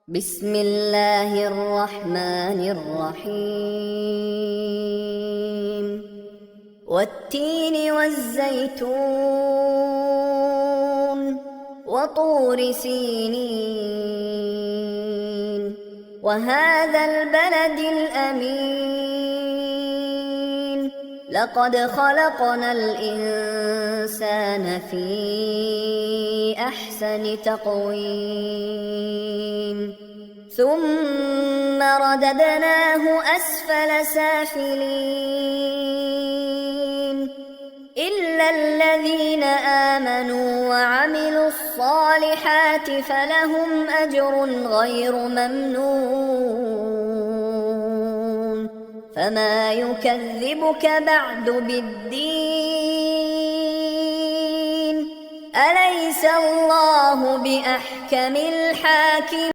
بسم الله الرحمن الرحيم والتين والزيتون وطور سينين وهذا البلد الأمين لقد خلقنا الإنسان في أحسن تقويم ثم رددناه أسفل سافلين إلا الذين آمنوا وعملوا الصالحات فلهم أجر غير ممنون فما يكذبك بعد بالدين أليس الله بأحكم الحاكمين